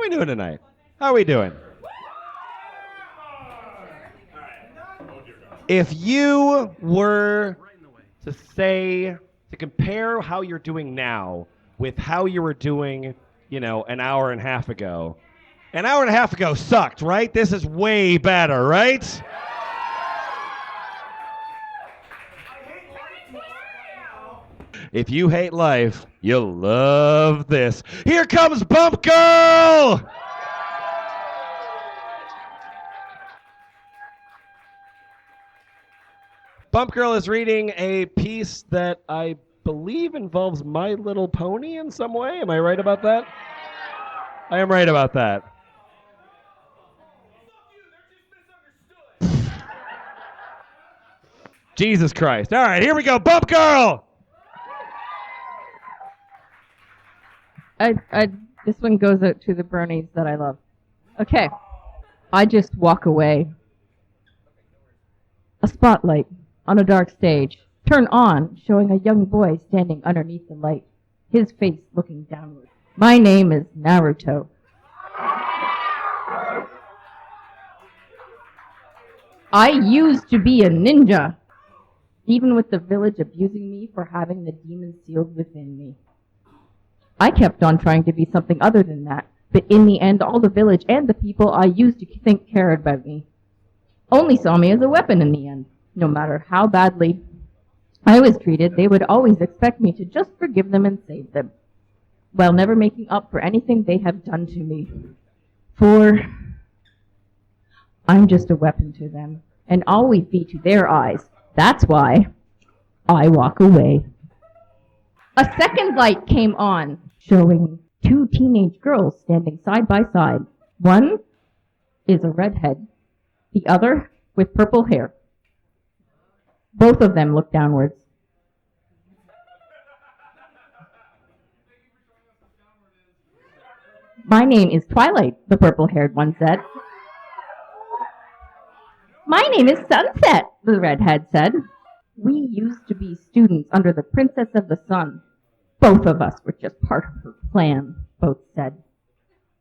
we doing tonight? How are we doing? If you were to say, to compare how you're doing now with how you were doing, an hour and a half ago. An hour and a half ago sucked, right? This is way better, right? If you hate life, you'll love this. Here comes bumpgrrl! bumpgrrl is reading a piece that I believe involves My Little Pony in some way. Am I right about that? I am right about that. Jesus Christ. All right, here we go. bumpgrrl! This one goes out to the bronies that I love. Okay. I just walk away. A spotlight on a dark stage. Turn on, showing a young boy standing underneath the light, his face looking downward. My name is Naruto. I used to be a ninja, even with the village abusing me for having the demon sealed within me. I kept on trying to be something other than that, but in the end, all the village and the people I used to think cared about me only saw me as a weapon in the end. No matter how badly I was treated, they would always expect me to just forgive them and save them, while never making up for anything they have done to me. For I'm just a weapon to them, and always be to their eyes. That's why I walk away. A second light came on, showing two teenage girls standing side by side. One is a redhead, the other with purple hair. Both of them look downwards. My name is Twilight, the purple-haired one said. My name is Sunset, the redhead said. We used to be students under the Princess of the Sun. Both of us were just part of her plan, both said.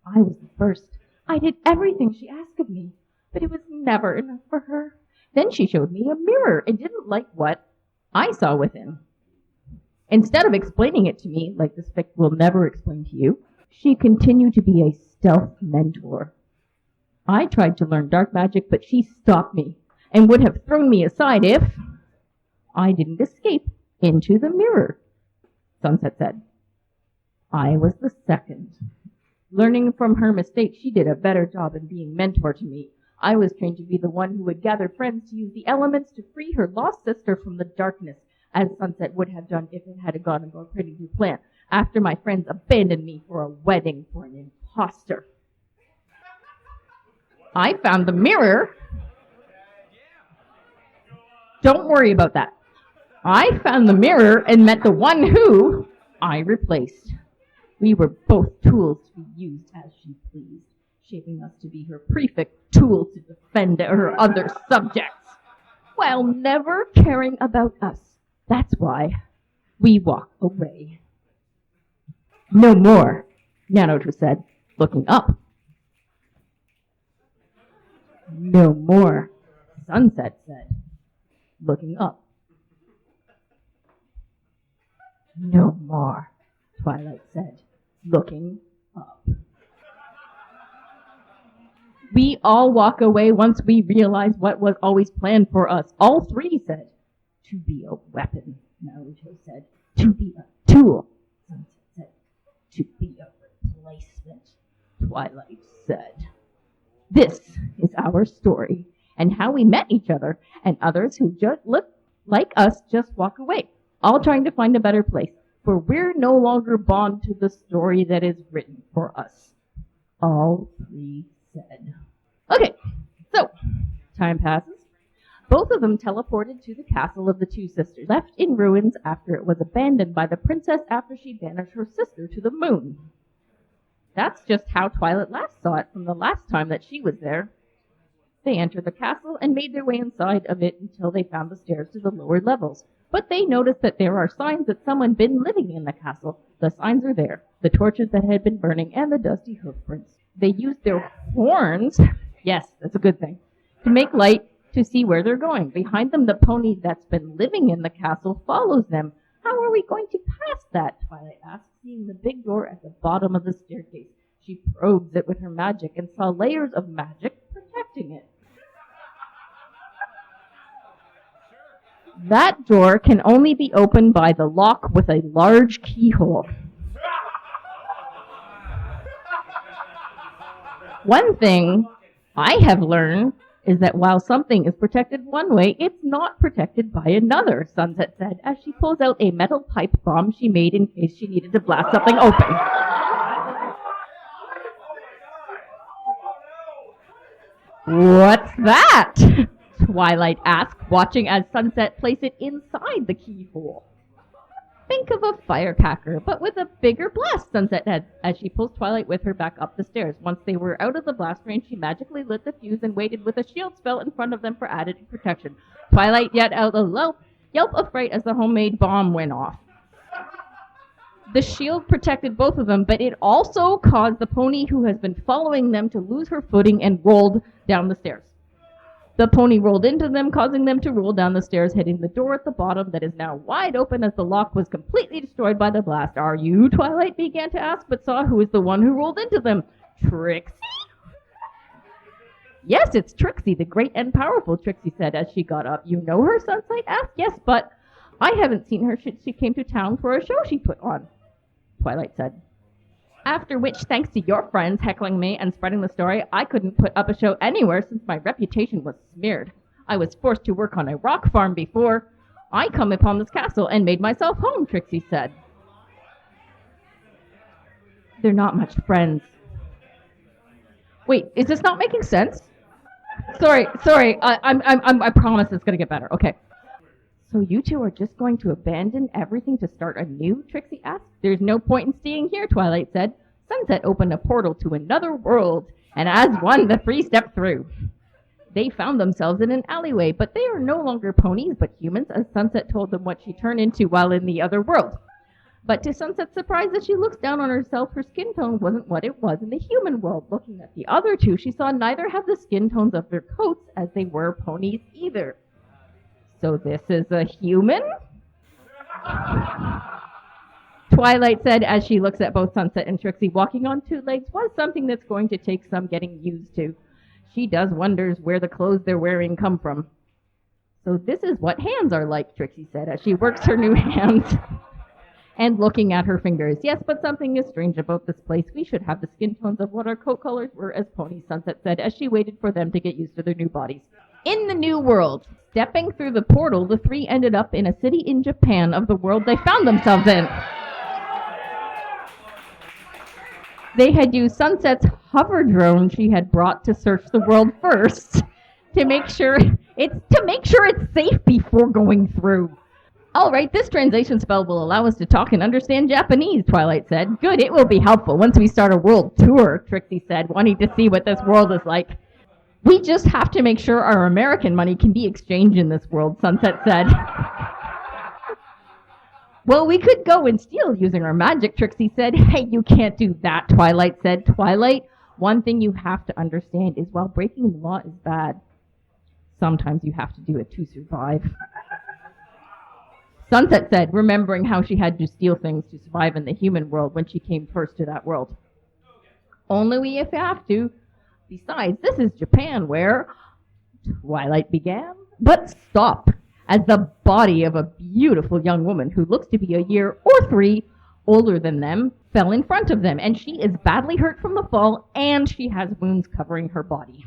I was the first. I did everything she asked of me, but it was never enough for her. Then she showed me a mirror and didn't like what I saw within. Instead of explaining it to me, like this fic will never explain to you, she continued to be a stealth mentor. I tried to learn dark magic, but she stopped me and would have thrown me aside if I didn't escape into the mirror, Sunset said. I was the second. Learning from her mistakes, she did a better job in being mentor to me. I was trained to be the one who would gather friends to use the elements to free her lost sister from the darkness, as Sunset would have done if it had gone according to plan, after my friends abandoned me for a wedding for an imposter. I found the mirror. Don't worry about that. I found the mirror and met the one who I replaced. We were both tools to be used as she pleased, shaping us to be her prefect tool to defend her other subjects, while never caring about us. That's why we walk away. No more, Naruto said, looking up. No more, Sunset said, looking up. No more, Twilight said, looking up. We all walk away once we realize what was always planned for us. All three said, to be a weapon, Naruto said. To be a tool, Sunset said. To be a replacement, Twilight said. This is our story, and how we met each other, and others who just look like us just walk away, all trying to find a better place, for we're no longer bound to the story that is written for us. All three said. Okay, so, time passes. Both of them teleported to the castle of the two sisters, left in ruins after it was abandoned by the princess after she banished her sister to the moon. That's just how Twilight last saw it from the last time that she was there. They entered the castle and made their way inside of it until they found the stairs to the lower levels. But they noticed that there are signs that someone been living in the castle. The signs are there. the torches that had been burning, and the dusty hoof prints. They used their horns, yes, that's a good thing, to make light to see where they're going. Behind them, the pony that's been living in the castle follows them. How are we going to pass that? Twilight asked, seeing the big door at the bottom of the staircase. She probes it with her magic and saw layers of magic protecting it. That door can only be opened by the lock with a large keyhole. One thing I have learned is that while something is protected one way, it's not protected by another, Sunset said, as she pulls out a metal pipe bomb she made in case she needed to blast something open. What's that? Twilight asked, watching as Sunset placed it inside the keyhole. Think of a firecracker, but with a bigger blast, Sunset said, as she pulls Twilight with her back up the stairs. Once they were out of the blast range, she magically lit the fuse and waited with a shield spell in front of them for added protection. Twilight let out a yelp of fright as the homemade bomb went off. The shield protected both of them, but it also caused the pony who has been following them to lose her footing and rolled down the stairs. The pony rolled into them, causing them to roll down the stairs, hitting the door at the bottom that is now wide open as the lock was completely destroyed by the blast. Are you? Twilight began to ask, but saw who was the one who rolled into them. Trixie? Yes, it's Trixie, the great and powerful, Trixie said as she got up. You know her? Sunset asked. Yes, but I haven't seen her since she came to town for a show she put on, Twilight said. After which, thanks to your friends heckling me and spreading the story, I couldn't put up a show anywhere since my reputation was smeared. I was forced to work on a rock farm before I come upon this castle and made myself home, Trixie said. They're not much friends. Wait, is this not making sense? Sorry, I promise it's gonna get better. Okay. So you two are just going to abandon everything to start anew? Trixie asked. There's no point in staying here, Twilight said. Sunset opened a portal to another world, and as one, the three stepped through. They found themselves in an alleyway, but they are no longer ponies, but humans, as Sunset told them what she turned into while in the other world. But to Sunset's surprise, as she looks down on herself, her skin tone wasn't what it was in the human world. Looking at the other two, she saw neither have the skin tones of their coats as they were ponies either. So this is a human? Twilight said as she looks at both Sunset and Trixie. Walking on two legs was something that's going to take some getting used to. She does wonders where the clothes they're wearing come from. So this is what hands are like, Trixie said as she works her new hands and looking at her fingers. Yes, but something is strange about this place. We should have the skin tones of what our coat colors were as ponies, Sunset said as she waited for them to get used to their new bodies. In the new world, stepping through the portal, the three ended up in a city in Japan of the world they found themselves in. They had used Sunset's hover drone she had brought to search the world first to make sure it's safe before going through. All right, this translation spell will allow us to talk and understand Japanese, Twilight said. Good, it will be helpful once we start a world tour, Trixie said, wanting to see what this world is like. We just have to make sure our American money can be exchanged in this world, Sunset said. Well, we could go and steal using our magic, Trixie said. Hey, you can't do that, Twilight said. Twilight, one thing you have to understand is while breaking the law is bad, sometimes you have to do it to survive. Sunset said, remembering how she had to steal things to survive in the human world when she came first to that world. Only if you have to. Besides, this is Japan where Twilight began, but stopped as the body of a beautiful young woman who looks to be a year or three older than them fell in front of them, and she is badly hurt from the fall, and she has wounds covering her body.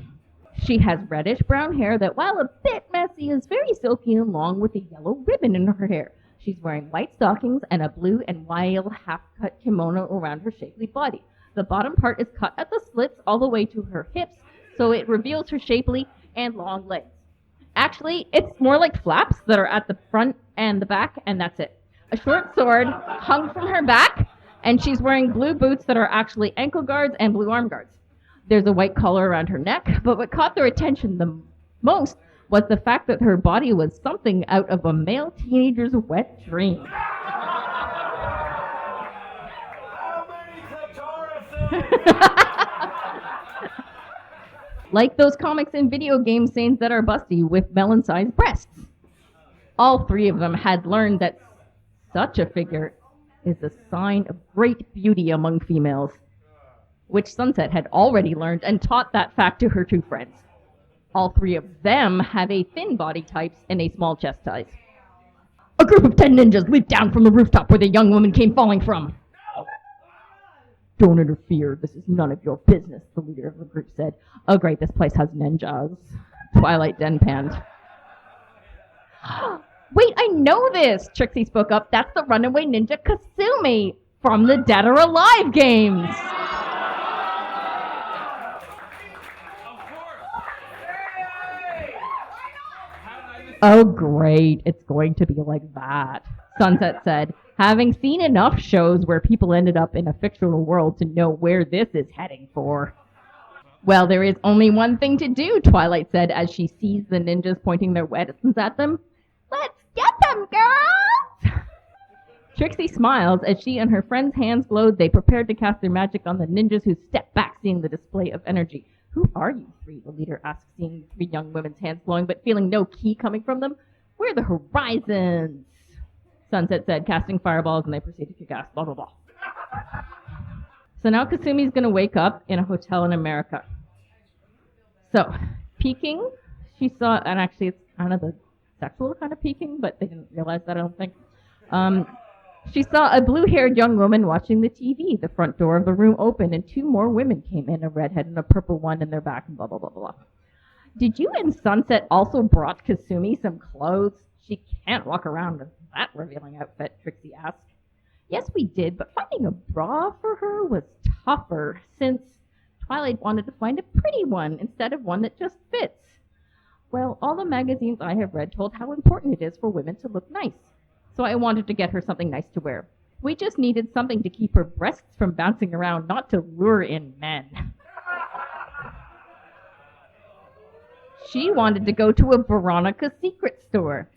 She has reddish brown hair that, while a bit messy, is very silky and long with a yellow ribbon in her hair. She's wearing white stockings and a blue and white half-cut kimono around her shapely body. The bottom part is cut at the slits all the way to her hips, so it reveals her shapely and long legs. Actually, it's more like flaps that are at the front and the back, and that's it. A short sword hung from her back, and she's wearing blue boots that are actually ankle guards and blue arm guards. There's a white collar around her neck, but what caught their attention the most was the fact that her body was something out of a male teenager's wet dream. Like those comics and video game scenes that are busty with melon-sized breasts. All three of them had learned that such a figure is a sign of great beauty among females, which Sunset had already learned and taught that fact to her two friends. All three of them have a thin body types and a small chest size. A group of 10 ninjas leaped down from the rooftop where the young woman came falling from. Don't interfere, this is none of your business, the leader of the group said. Oh great, this place has ninjas. Twilight deadpanned. Wait, I know this, Trixie spoke up. That's the runaway ninja Kasumi from the Dead or Alive games. Oh great, it's going to be like that, Sunset said, having seen enough shows where people ended up in a fictional world to know where this is heading for. Well, there is only one thing to do, Twilight said as she sees the ninjas pointing their weapons at them. Let's get them, girls! Trixie smiles as she and her friend's hands glowed. They prepared to cast their magic on the ninjas, who stepped back seeing the display of energy. Who are you three? The leader asked, seeing the three young women's hands glowing but feeling no ki coming from them. We're the Horizons, Sunset said, casting fireballs, and they proceeded to cast blah, blah, blah. So now Kasumi's going to wake up in a hotel in America. So, peeking, she saw, and actually it's kind of the sexual kind of peeking, but they didn't realize that, I don't think. She saw a blue-haired young woman watching the TV. The front door of the room opened, and two more women came in, a redhead and a purple one in their back, and blah, blah, blah, blah. Did you and Sunset also brought Kasumi some clothes? She can't walk around in that revealing outfit, Trixie asked. Yes, we did, but finding a bra for her was tougher, since Twilight wanted to find a pretty one instead of one that just fits. Well, all the magazines I have read told how important it is for women to look nice. So I wanted to get her something nice to wear. We just needed something to keep her breasts from bouncing around, not to lure in men. She wanted to go to a Veronica secret store.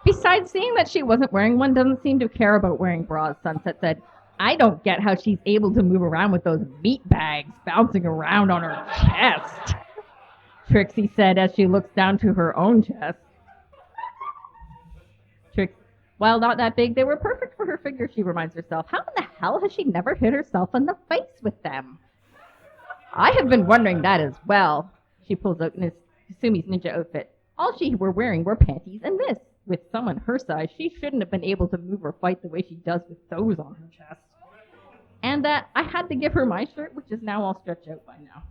Besides, seeing that she wasn't wearing one doesn't seem to care about wearing bras, Sunset said. I don't get how she's able to move around with those meat bags bouncing around on her chest, Trixie said as she looks down to her own chest. While not that big, they were perfect for her figure, she reminds herself. How in the hell has she never hit herself in the face with them? I have been wondering that as well. She pulls out Kasumi's ninja outfit. All she were wearing were panties and this. With someone her size, she shouldn't have been able to move or fight the way she does with those on her chest. And that I had to give her my shirt, which is now all stretched out by now.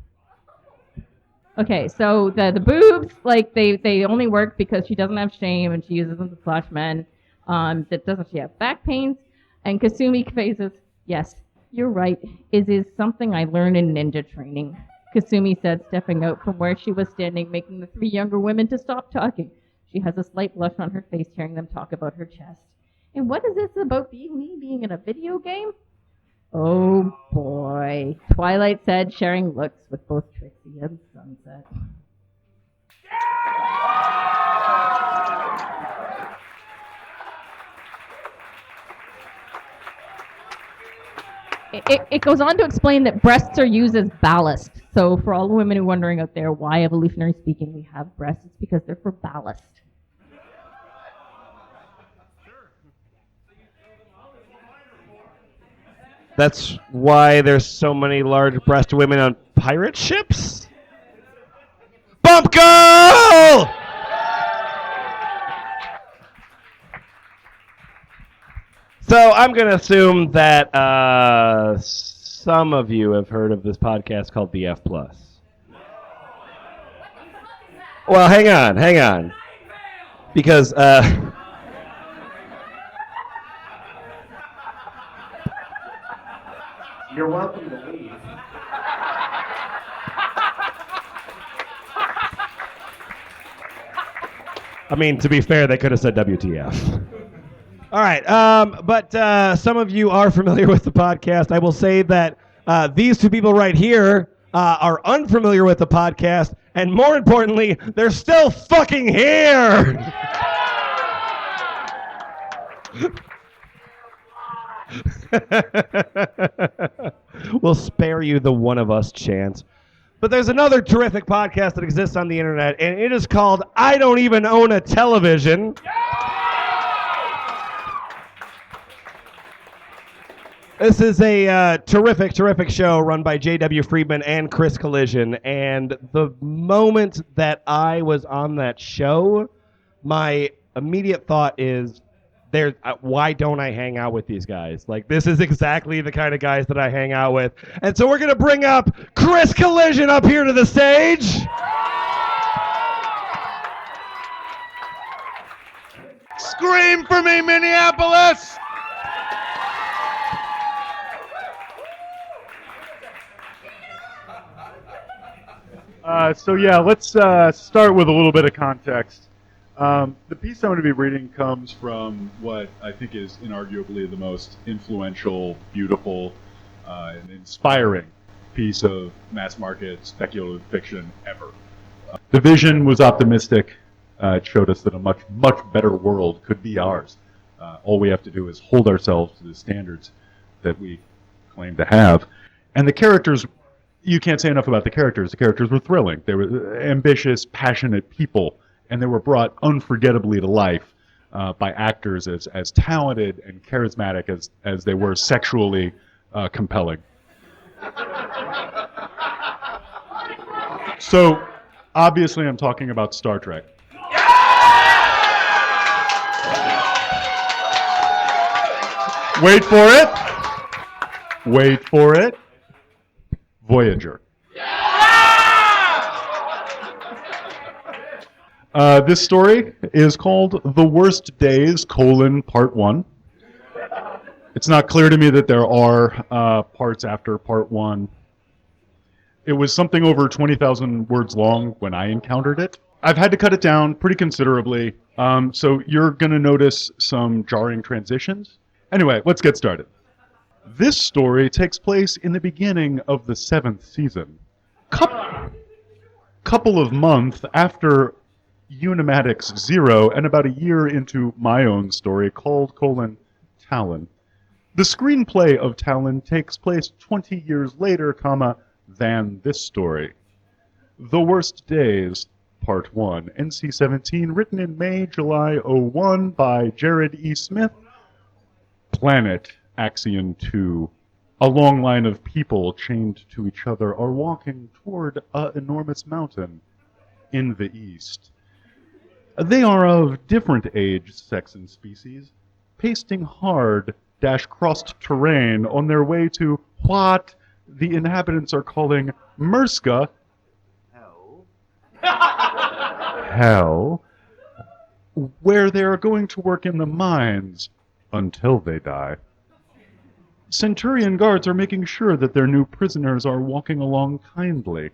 Okay, so the boobs, like, they only work because she doesn't have shame and she uses them to slash men. Doesn't she have back pains? And Kasumi faces, yes, you're right. It is something I learned in ninja training, Kasumi said, stepping out from where she was standing, making the three younger women to stop talking. She has a slight blush on her face, hearing them talk about her chest. And what is this about me being in a video game? Oh boy, Twilight said, sharing looks with both Trixie and Sunset. It goes on to explain that breasts are used as ballast. So for all the women who are wondering out there why, evolutionary speaking, we have breasts, it's because they're for ballast. That's why there's so many large-breasted women on pirate ships? bumpgrrl! So I'm going to assume that some of you have heard of this podcast called BF+. Well, hang on. Because you're welcome to leave. I mean, to be fair, they could have said WTF. All right, but some of you are familiar with the podcast. I will say that these two people right here are unfamiliar with the podcast, and more importantly, they're still fucking here! We'll spare you the one of us chance. But there's another terrific podcast that exists on the internet, and it is called I Don't Even Own a Television. This is a terrific show run by J.W. Friedman and Chris Collision. And the moment that I was on that show, my immediate thought is, why don't I hang out with these guys? Like, this is exactly the kind of guys that I hang out with. And so we're going to bring up Chris Collision up here to the stage. Scream for me, Minneapolis! Let's start with a little bit of context. The piece I'm going to be reading comes from what I think is inarguably the most influential, beautiful, and inspiring piece of mass market speculative fiction ever. The vision was optimistic. It showed us that a much better world could be ours. All we have to do is hold ourselves to the standards that we claim to have. And the characters, you can't say enough about the characters. The characters were thrilling. They were ambitious, passionate people. And they were brought unforgettably to life by actors as talented and charismatic as they were sexually compelling. So, obviously, I'm talking about Star Trek. Wait for it. Wait for it. Voyager. This story is called The Worst Days, Part 1. It's not clear to me that there are parts after Part 1. It was something over 20,000 words long when I encountered it. I've had to cut it down pretty considerably, so you're going to notice some jarring transitions. Anyway, let's get started. This story takes place in the beginning of the 7th season. Couple of months after Unimatic's Zero, and about a year into my own story called Talon. The screenplay of Talon takes place 20 years later, than this story. The Worst Days, Part 1, NC-17, written in May, July 01 by Jared E. Smith. Planet Axion 2. A long line of people chained to each other are walking toward an enormous mountain in the east. They are of different age, sex, and species, pasting hard, crossed terrain on their way to what the inhabitants are calling Merska, hell, where they are going to work in the mines until they die. Centurion guards are making sure that their new prisoners are walking along kindly.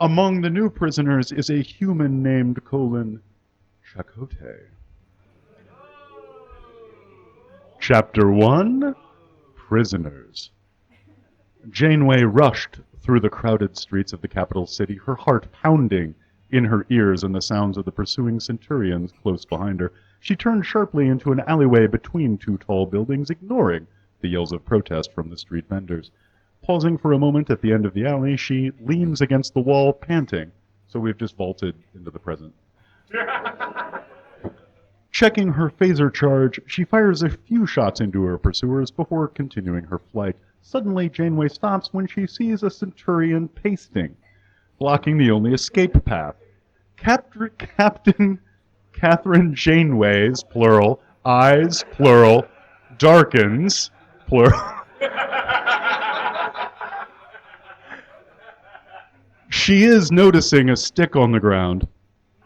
Among the new prisoners is a human named Chakotay. Chapter 1, Prisoners. Janeway rushed through the crowded streets of the capital city, her heart pounding in her ears and the sounds of the pursuing Centurions close behind her. She turned sharply into an alleyway between two tall buildings, ignoring the yells of protest from the street vendors. Pausing for a moment at the end of the alley, she leans against the wall, panting. So we've just vaulted into the present. Checking her phaser charge, she fires a few shots into her pursuers before continuing her flight. Suddenly, Janeway stops when she sees a Centurion pasting, blocking the only escape path. Captain Catherine Janeway's, plural, eyes, plural, darkens, plural. She is noticing a stick on the ground.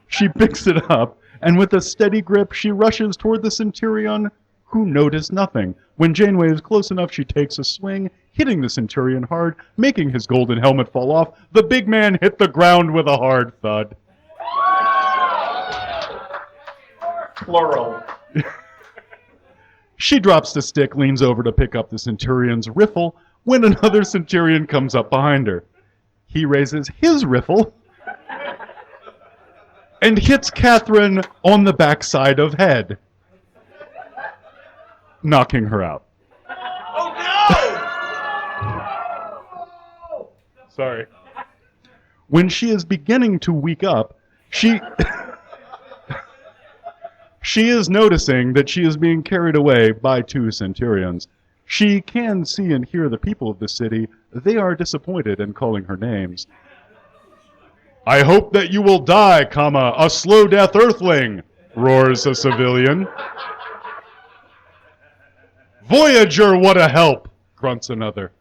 She picks it up, and with a steady grip, she rushes toward the Centurion, who noticed nothing. When Janeway is close enough, she takes a swing, hitting the Centurion hard, making his golden helmet fall off. The big man hit the ground with a hard thud. Plural. She drops the stick, leans over to pick up the Centurion's riffle, when another Centurion comes up behind her. He raises his riffle and hits Catherine on the backside of head. knocking her out. Oh Sorry. When she is beginning to weak up, she is noticing that she is being carried away by 2 centurions. She can see and hear the people of the city. They are disappointed and calling her names. "I hope that you will die, comma, a slow death earthling," roars a civilian. "Voyager, what a help," grunts another.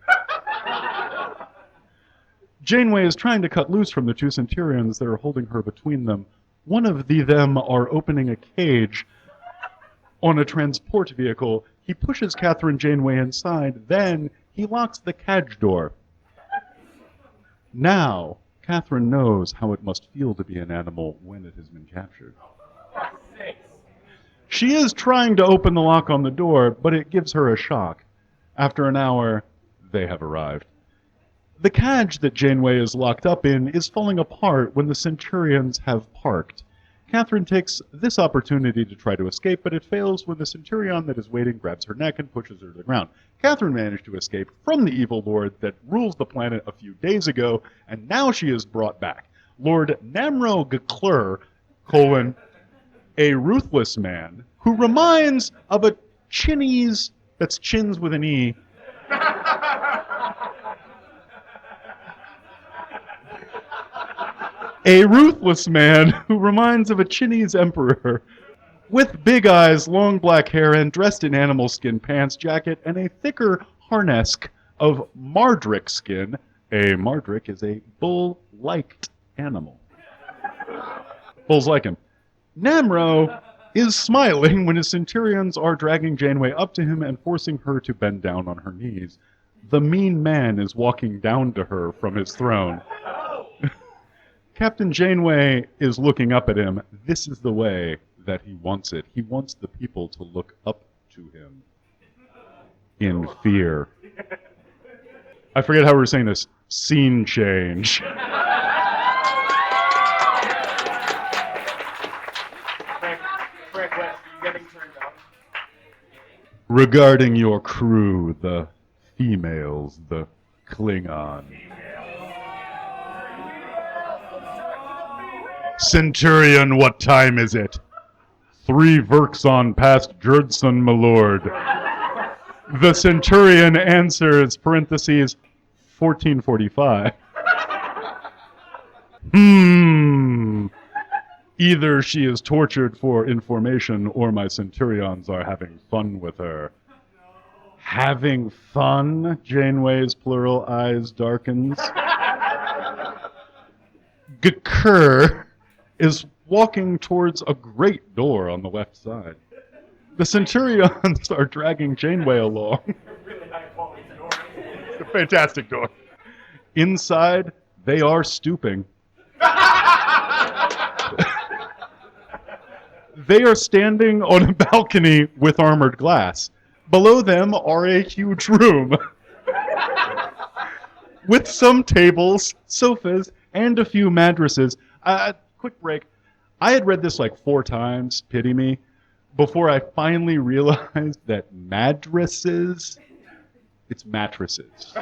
Janeway is trying to cut loose from the 2 centurions that are holding her between them. One of them are opening a cage on a transport vehicle. He pushes Catherine Janeway inside, then he locks the cage door. Now, Catherine knows how it must feel to be an animal when it has been captured. She is trying to open the lock on the door, but it gives her a shock. After an hour, they have arrived. The cage that Janeway is locked up in is falling apart when the Centurions have parked. Catherine takes this opportunity to try to escape, but it fails when the Centurion that is waiting grabs her neck and pushes her to the ground. Catherine managed to escape from the evil lord that rules the planet a few days ago, and now she is brought back. Lord MrVoltz, a ruthless man who reminds of a Chinese, that's chins with an E, a ruthless man who reminds of a Chinese emperor with big eyes, long black hair, and dressed in animal skin pants, jacket, and a thicker harness of mardrick skin. A mardrick is a bull-liked animal. Bulls like him. Namro is smiling when his centurions are dragging Janeway up to him and forcing her to bend down on her knees. The mean man is walking down to her from his throne. Captain Janeway is looking up at him. This is the way that he wants it. He wants the people to look up to him in fear. I forget how we were saying this. Scene change. Frank West, you getting turned up? Regarding your crew, the females, the Klingon. Centurion, what time is it? 3 Verxon past Jurdson, my lord. The Centurion answers, parentheses, 1445. Either she is tortured for information or my Centurions are having fun with her. Having fun? Janeway's plural eyes darkens. Gkurr is walking towards a great door on the left side. The Centurions are dragging Janeway along. Really high quality door. It's a fantastic door. Inside, they are stooping. They are standing on a balcony with armored glass. Below them are a huge room with some tables, sofas, and a few mattresses. Quick break. I had read this like 4 times, pity me, before I finally realized that mattresses, it's mattresses. So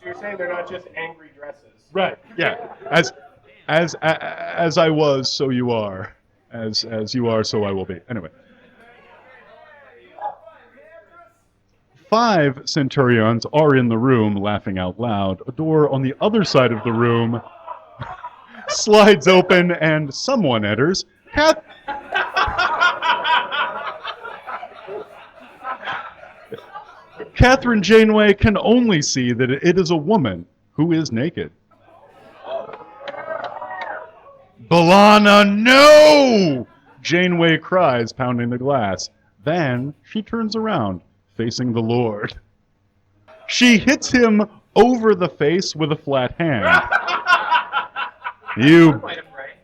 you're saying they're not just angry dresses? Right, yeah. As I was, so you are. As you are, so I will be. Anyway. 5 Centurions are in the room laughing out loud. A door on the other side of the room slides open and someone enters. Catherine Janeway can only see that it is a woman who is naked. B'Elanna, no! Janeway cries, pounding the glass. Then she turns around, facing the Lord. She hits him over the face with a flat hand.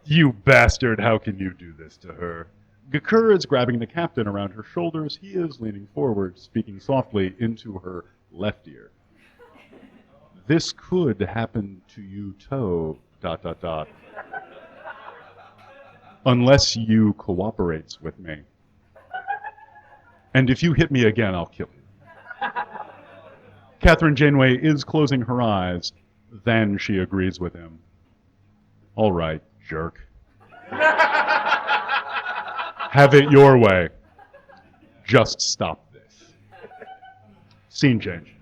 You bastard, how can you do this to her? Gkurr is grabbing the captain around her shoulders. He is leaning forward, speaking softly into her left ear. This could happen to you, too, ... Unless you cooperates with me. And if you hit me again, I'll kill you. Catherine Janeway is closing her eyes. Then she agrees with him. All right, jerk. Have it your way. Just stop this. Scene change.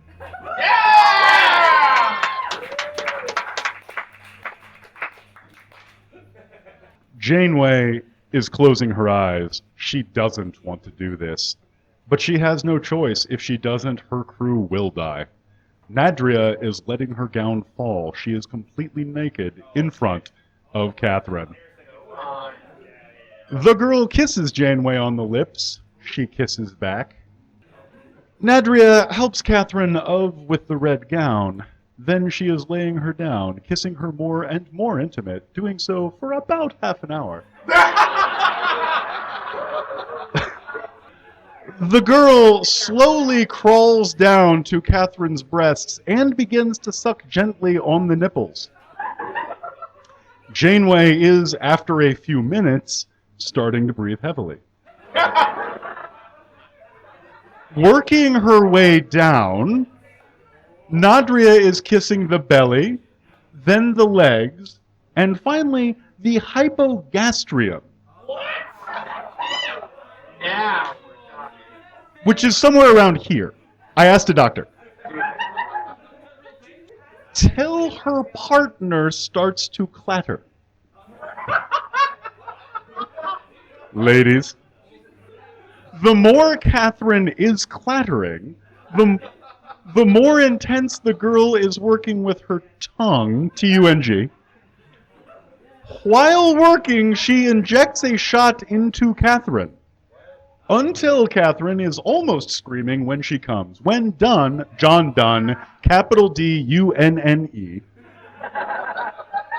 Janeway is closing her eyes. She doesn't want to do this. But she has no choice. If she doesn't, her crew will die. Nadria is letting her gown fall. She is completely naked in front of Catherine. The girl kisses Janeway on the lips. She kisses back. Nadria helps Catherine with the red gown. Then she is laying her down, kissing her more and more intimate, doing so for about half an hour. The girl slowly crawls down to Catherine's breasts and begins to suck gently on the nipples. Janeway is, after a few minutes, starting to breathe heavily. Working her way down, Nadria is kissing the belly, then the legs, and finally the hypogastrium. Now. Which is somewhere around here. I asked a doctor. Till her partner starts to clatter. Ladies, the more Catherine is clattering, the more intense the girl is working with her tongue, T-U-N-G. While working, she injects a shot into Catherine. Until Catherine is almost screaming when she comes. When done, John Dunn, capital D-U-N-N-E.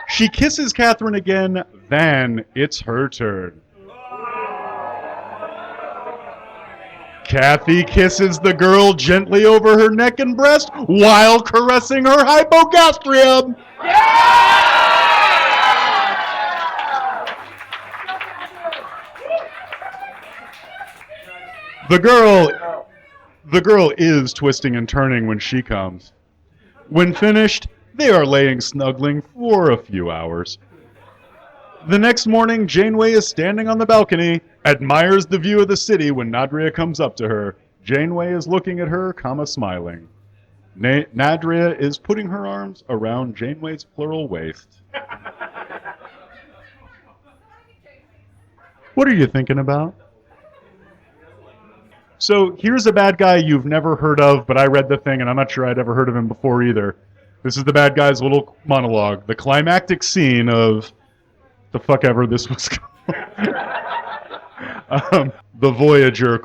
She kisses Catherine again, then it's her turn. Kathy kisses the girl gently over her neck and breast while caressing her hypogastrium. The girl is twisting and turning when she comes. When finished, they are laying snuggling for a few hours. The next morning, Janeway is standing on the balcony, admires the view of the city when Nadria comes up to her. Janeway is looking at her, smiling. Nadria is putting her arms around Janeway's plural waist. What are you thinking about? So here's a bad guy you've never heard of, but I read the thing and I'm not sure I'd ever heard of him before either. This is the bad guy's little monologue. The climactic scene of the fuck ever this was called. The Voyager,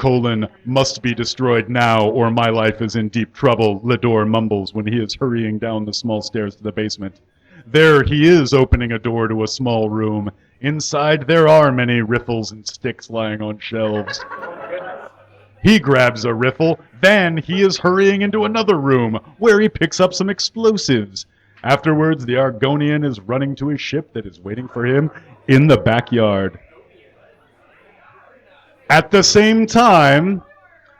must be destroyed now or my life is in deep trouble, Ledore mumbles when he is hurrying down the small stairs to the basement. There he is opening a door to a small room. Inside there are many riffles and sticks lying on shelves. He grabs a riffle, then he is hurrying into another room where he picks up some explosives. Afterwards, the Argonian is running to his ship that is waiting for him in the backyard. At the same time,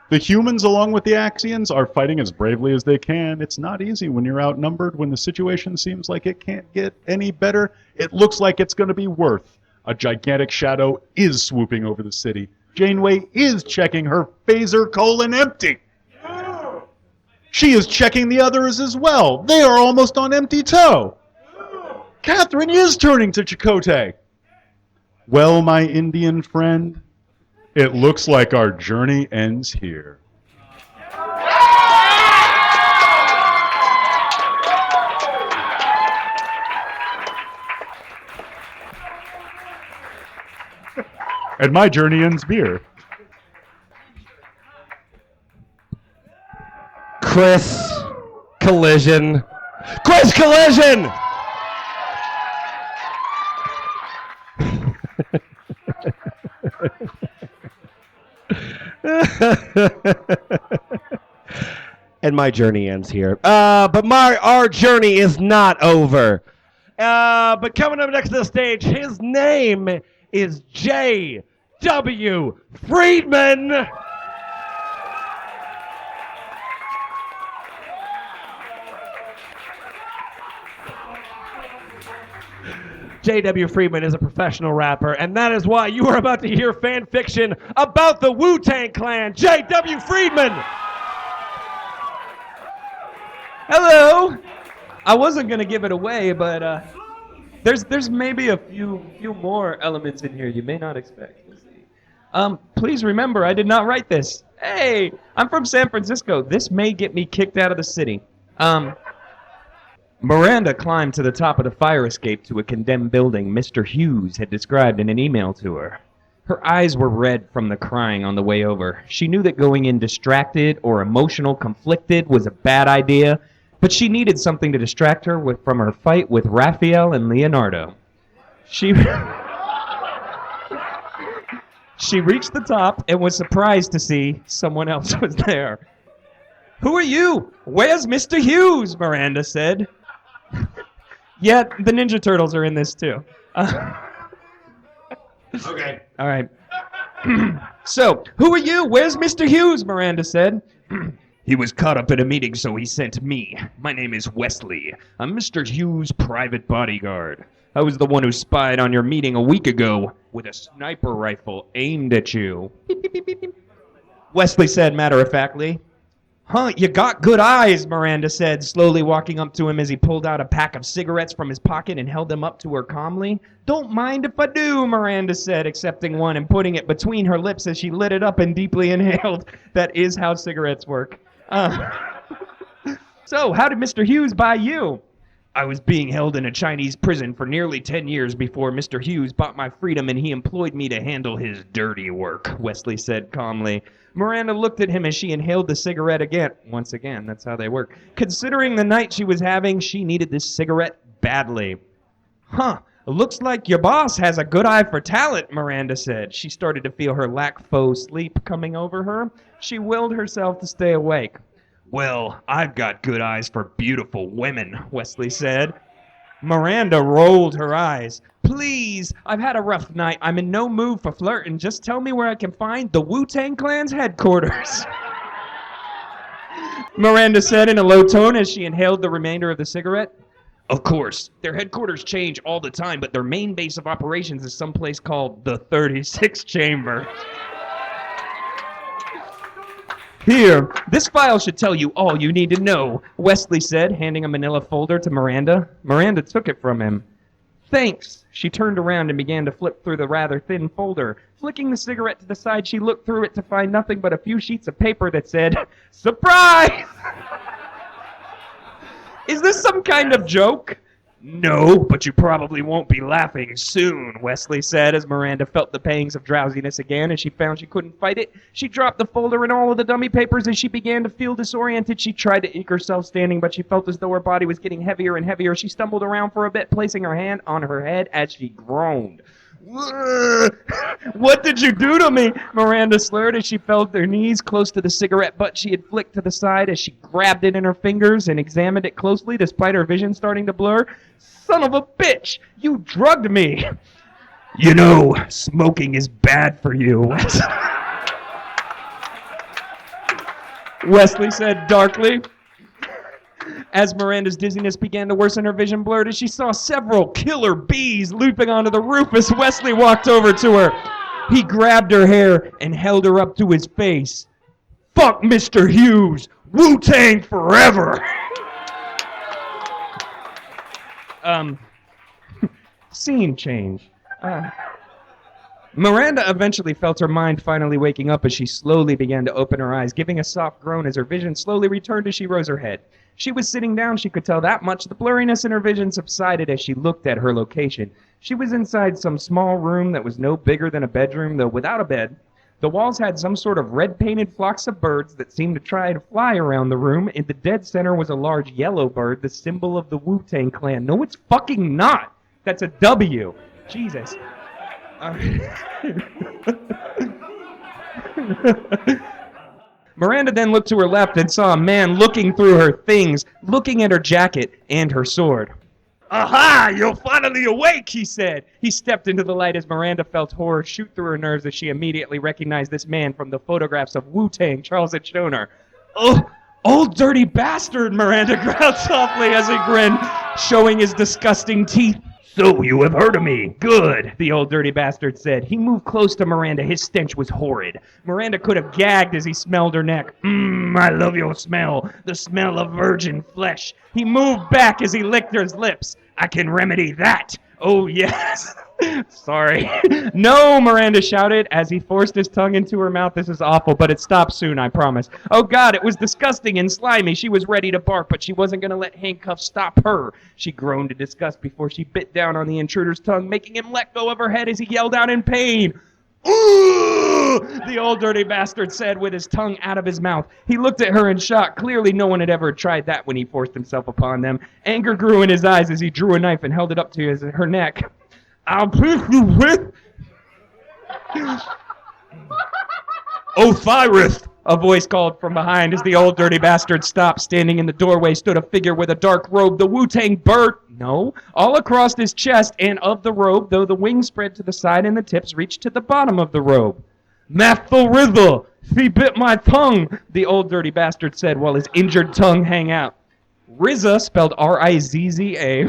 the humans along with the Axians are fighting as bravely as they can. It's not easy when you're outnumbered, when the situation seems like it can't get any better. It looks like it's going to be worse. A gigantic shadow is swooping over the city. Janeway is checking her phaser empty. She is checking the others as well. They are almost on empty toe. Catherine is turning to Chakotay. Well, my Indian friend, it looks like our journey ends here. And my journey ends here. Chris Collision. Chris Collision! And my journey ends here. But our journey is not over. But coming up next to the stage, his name is J.W. Friedman. J.W. Friedman is a professional rapper, and that is why you are about to hear fan fiction about the Wutang Clan. J.W. Friedman! Hello! I wasn't going to give it away, but there's maybe a few more elements in here you may not expect. We'll see. Please remember, I did not write this. Hey, I'm from San Francisco. This may get me kicked out of the city. Miranda climbed to the top of the fire escape to a condemned building Mr. Hughes had described in an email to her. Her eyes were red from the crying on the way over. She knew that going in distracted or emotional conflicted was a bad idea, but she needed something to distract her from her fight with Raphael and Leonardo. She reached the top and was surprised to see someone else was there. "Who are you? Where's Mr. Hughes?" Miranda said. Yeah, the Ninja Turtles are in this too. Okay. All right. So, who are you? Where's Mr. Hughes? Miranda said. He was caught up in a meeting, so he sent me. My name is Wesley. I'm Mr. Hughes' private bodyguard. I was the one who spied on your meeting a week ago with a sniper rifle aimed at you. Beep, beep, beep, beep, beep. Wesley said matter-of-factly. Huh, you got good eyes, Miranda said, slowly walking up to him as he pulled out a pack of cigarettes from his pocket and held them up to her calmly. Don't mind if I do, Miranda said, accepting one and putting it between her lips as she lit it up and deeply inhaled. That is how cigarettes work. So, how did Mr. Hughes buy you? I was being held in a Chinese prison for nearly 10 years before Mr. Hughes bought my freedom and he employed me to handle his dirty work, Wesley said calmly. Miranda looked at him as she inhaled the cigarette again. Once again, that's how they work. Considering the night she was having, she needed this cigarette badly. Huh, looks like your boss has a good eye for talent, Miranda said. She started to feel her lack-faux sleep coming over her. She willed herself to stay awake. Well, I've got good eyes for beautiful women, Wesley said. Miranda rolled her eyes. Please, I've had a rough night. I'm in no mood for flirting. Just tell me where I can find the Wutang Clan's headquarters. Miranda said in a low tone as she inhaled the remainder of the cigarette. Of course, their headquarters change all the time, but their main base of operations is someplace called the 36th Chamber. Here, this file should tell you all you need to know, Wesley said, handing a manila folder to Miranda. Miranda took it from him. Thanks. She turned around and began to flip through the rather thin folder. Flicking the cigarette to the side, she looked through it to find nothing but a few sheets of paper that said, Surprise! Is this some kind of joke? No, but you probably won't be laughing soon, Wesley said as Miranda felt the pangs of drowsiness again as she found she couldn't fight it. She dropped the folder and all of the dummy papers as she began to feel disoriented. She tried to eke herself standing, but she felt as though her body was getting heavier and heavier. She stumbled around for a bit, placing her hand on her head as she groaned. What did you do to me? Miranda slurred as she felt her knees close to the cigarette butt she had flicked to the side as she grabbed it in her fingers and examined it closely despite her vision starting to blur. Son of a bitch! You drugged me! You know, smoking is bad for you. Wesley said darkly. As Miranda's dizziness began to worsen, her vision blurred as she saw several killer bees leaping onto the roof as Wesley walked over to her. He grabbed her hair and held her up to his face. Fuck Mr. Hughes! Wu-Tang forever! Scene change. Miranda eventually felt her mind finally waking up as she slowly began to open her eyes, giving a soft groan as her vision slowly returned as she rose her head. She was sitting down, she could tell that much. The blurriness in her vision subsided as she looked at her location. She was inside some small room that was no bigger than a bedroom, though without a bed. The walls had some sort of red-painted flocks of birds that seemed to try to fly around the room. In the dead center was a large yellow bird, the symbol of the Wu-Tang Clan. No, it's fucking not! That's a W. Jesus. Miranda then looked to her left and saw a man looking through her things, looking at her jacket and her sword. Aha! You're finally awake, he said. He stepped into the light as Miranda felt horror shoot through her nerves as she immediately recognized this man from the photographs of Wu-Tang Charles had shown her. Oh, old dirty bastard, Miranda growled softly as he grinned, showing his disgusting teeth. So you have heard of me. Good, the old dirty bastard said. He moved close to Miranda. His stench was horrid. Miranda could have gagged as he smelled her neck. I love your smell. The smell of virgin flesh. He moved back as he licked her lips. I can remedy that. Oh, yes. Sorry. No, Miranda shouted as he forced his tongue into her mouth. This is awful, but it stopped soon, I promise. Oh, God, it was disgusting and slimy. She was ready to bark, but she wasn't going to let handcuffs stop her. She groaned in disgust before she bit down on the intruder's tongue, making him let go of her head as he yelled out in pain. Ooh! The old dirty bastard said with his tongue out of his mouth. He looked at her in shock. Clearly no one had ever tried that when he forced himself upon them. Anger grew in his eyes as he drew a knife and held it up to her neck. I'll pierce you with... Osiris! A voice called from behind as the old dirty bastard stopped. Standing in the doorway stood a figure with a dark robe. The Wutang bird... No. All across his chest and of the robe, though the wings spread to the side and the tips reached to the bottom of the robe. Master Rizza! She bit my tongue! The old dirty bastard said while his injured tongue hang out. Rizza, spelled R-I-Z-Z-A...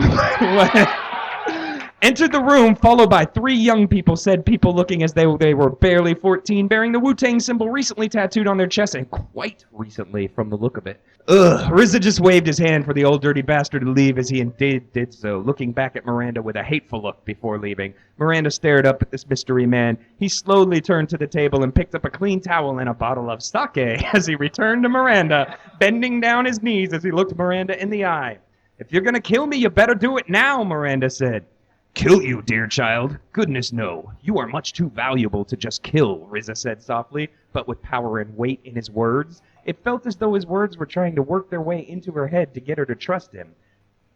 entered the room, followed by 3 young people, said people looking as though they were barely 14, bearing the Wutang symbol recently tattooed on their chest, and quite recently from the look of it. Rizza just waved his hand for the old dirty bastard to leave as he indeed did so, looking back at Miranda with a hateful look before leaving. Miranda stared up at this mystery man. He slowly turned to the table and picked up a clean towel and a bottle of sake as he returned to Miranda, bending down his knees as he looked Miranda in the eye. If you're going to kill me, you better do it now, Miranda said. Kill you, dear child? Goodness, no. You are much too valuable to just kill, Rizza said softly, but with power and weight in his words. It felt as though his words were trying to work their way into her head to get her to trust him.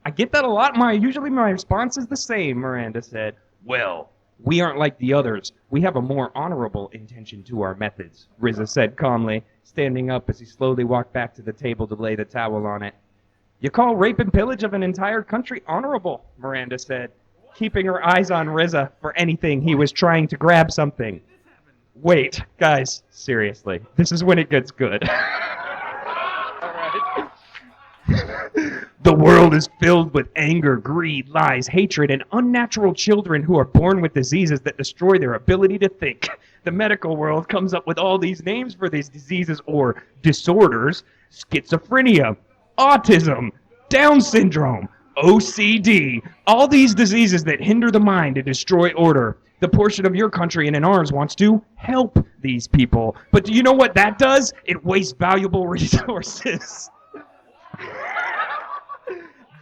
I get that a lot. Usually my response is the same, Miranda said. Well, we aren't like the others. We have a more honorable intention to our methods, Rizza said calmly, standing up as he slowly walked back to the table to lay the towel on it. You call rape and pillage of an entire country honorable, Miranda said, keeping her eyes on Rizza for anything. He was trying to grab something. Wait, guys, seriously. This is when it gets good. Alright. The world is filled with anger, greed, lies, hatred, and unnatural children who are born with diseases that destroy their ability to think. The medical world comes up with all these names for these diseases or disorders. Schizophrenia, autism, Down syndrome, OCD, all these diseases that hinder the mind and destroy order. The portion of your country and in ours wants to help these people. But do you know what that does? It wastes valuable resources.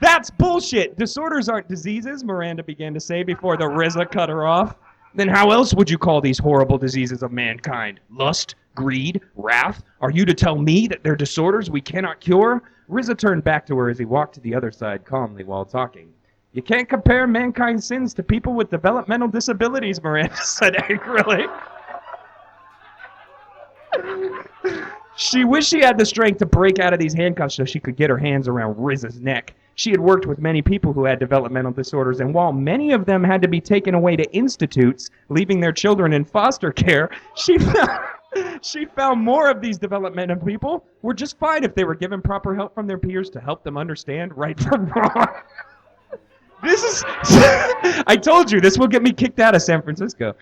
That's bullshit. Disorders aren't diseases, Miranda began to say before the Rizza cut her off. Then how else would you call these horrible diseases of mankind? Lust? Greed? Wrath? Are you to tell me that they're disorders we cannot cure? Rizza turned back to her as he walked to the other side calmly while talking. You can't compare mankind's sins to people with developmental disabilities, Miranda said angrily. She wished she had the strength to break out of these handcuffs so she could get her hands around Rizza's neck. She had worked with many people who had developmental disorders, and while many of them had to be taken away to institutes, leaving their children in foster care, she found more of these developmental people were just fine if they were given proper help from their peers to help them understand right from wrong. This is... I told you, this will get me kicked out of San Francisco.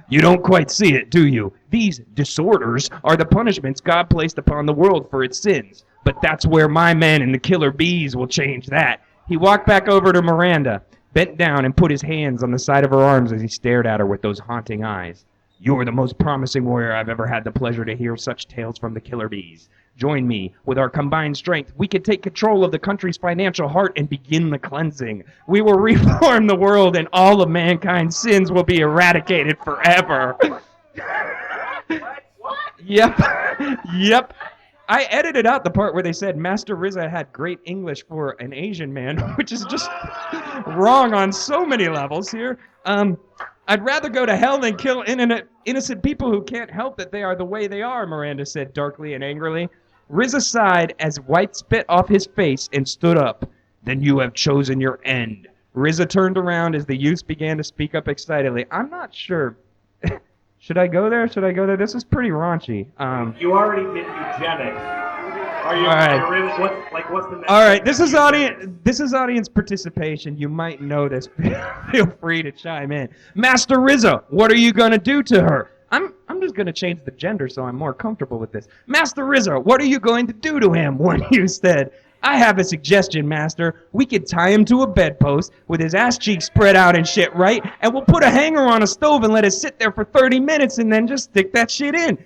You don't quite see it, do you? These disorders are the punishments God placed upon the world for its sins. But that's where my men and the killer bees will change that. He walked back over to Miranda, bent down and put his hands on the side of her arms as he stared at her with those haunting eyes. You're the most promising warrior I've ever had the pleasure to hear such tales from the killer bees. Join me. With our combined strength, we can take control of the country's financial heart and begin the cleansing. We will reform the world and all of mankind's sins will be eradicated forever. What? Yep. I edited out the part where they said Master Rizza had great English for an Asian man, which is just wrong on so many levels here. I'd rather go to hell than kill innocent people who can't help that they are the way they are, Miranda said darkly and angrily. Rizza sighed as white spit off his face and stood up. Then you have chosen your end. Rizza turned around as the youth began to speak up excitedly. I'm not sure. Should I go there? This is pretty raunchy. You already did eugenics. Are you, All right. are you really, what's the next All right, thing this that is you audience. This is audience participation. You might know this. Feel free to chime in. Master Rizzo, what are you gonna do to her? I'm just gonna change the gender so I'm more comfortable with this. Master Rizzo, what are you going to do to him? One you said. I have a suggestion, Master. We could tie him to a bedpost with his ass cheeks spread out and shit, right? And we'll put a hanger on a stove and let it sit there for 30 minutes and then just stick that shit in.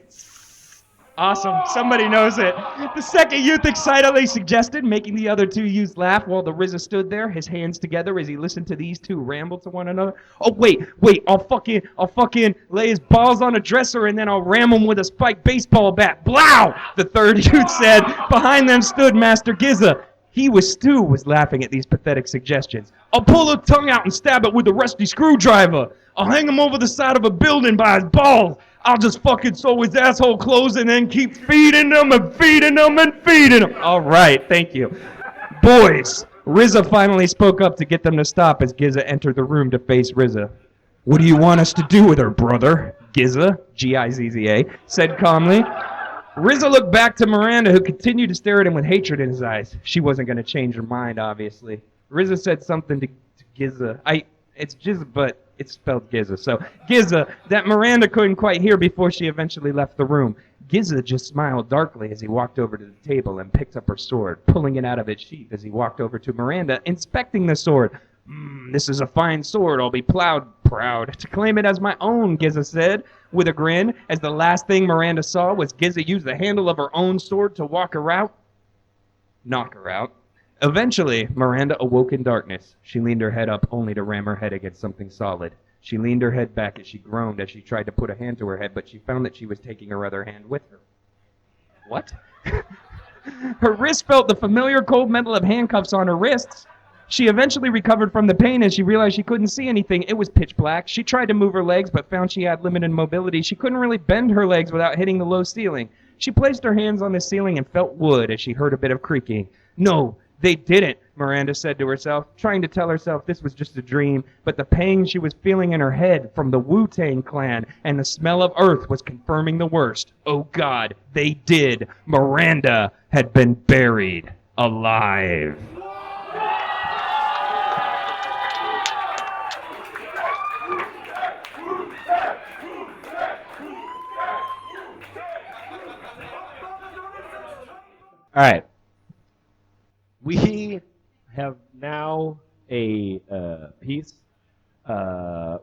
Awesome. Somebody knows it. The second youth excitedly suggested, making the other two youths laugh while the RZA stood there, his hands together as he listened to these two ramble to one another. Oh, wait, I'll fucking lay his balls on a dresser and then I'll ram him with a spiked baseball bat. Blow! The third youth said. Behind them stood Master Giza. He was laughing at these pathetic suggestions. I'll pull his tongue out and stab it with a rusty screwdriver. I'll hang him over the side of a building by his balls. I'll just fucking sew his asshole closed and then keep feeding them and feeding them and feeding them. All right, thank you. Boys, RZA finally spoke up to get them to stop as Giza entered the room to face RZA. What do you want us to do with her, brother? Giza, G-I-Z-Z-A, said calmly. RZA looked back to Miranda, who continued to stare at him with hatred in his eyes. She wasn't going to change her mind, obviously. RZA said something to Giza. It's Giza, but it's spelled Giza. So, Giza, that Miranda couldn't quite hear before she eventually left the room. Giza just smiled darkly as he walked over to the table and picked up her sword, pulling it out of its sheath as he walked over to Miranda, inspecting the sword. This is a fine sword. I'll be proud to claim it as my own, Giza said, with a grin, as the last thing Miranda saw was Giza use the handle of her own sword to knock her out. Eventually, Miranda awoke in darkness. She leaned her head up only to ram her head against something solid. She leaned her head back as she groaned as she tried to put a hand to her head, but she found that she was taking her other hand with her. What? Her wrist felt the familiar cold metal of handcuffs on her wrists. She eventually recovered from the pain as she realized she couldn't see anything. It was pitch black. She tried to move her legs, but found she had limited mobility. She couldn't really bend her legs without hitting the low ceiling. She placed her hands on the ceiling and felt wood as she heard a bit of creaking. No, they didn't, Miranda said to herself, trying to tell herself this was just a dream, but the pain she was feeling in her head from the Wutang clan and the smell of earth was confirming the worst. Oh God, they did. Miranda had been buried alive. All right. We have now a piece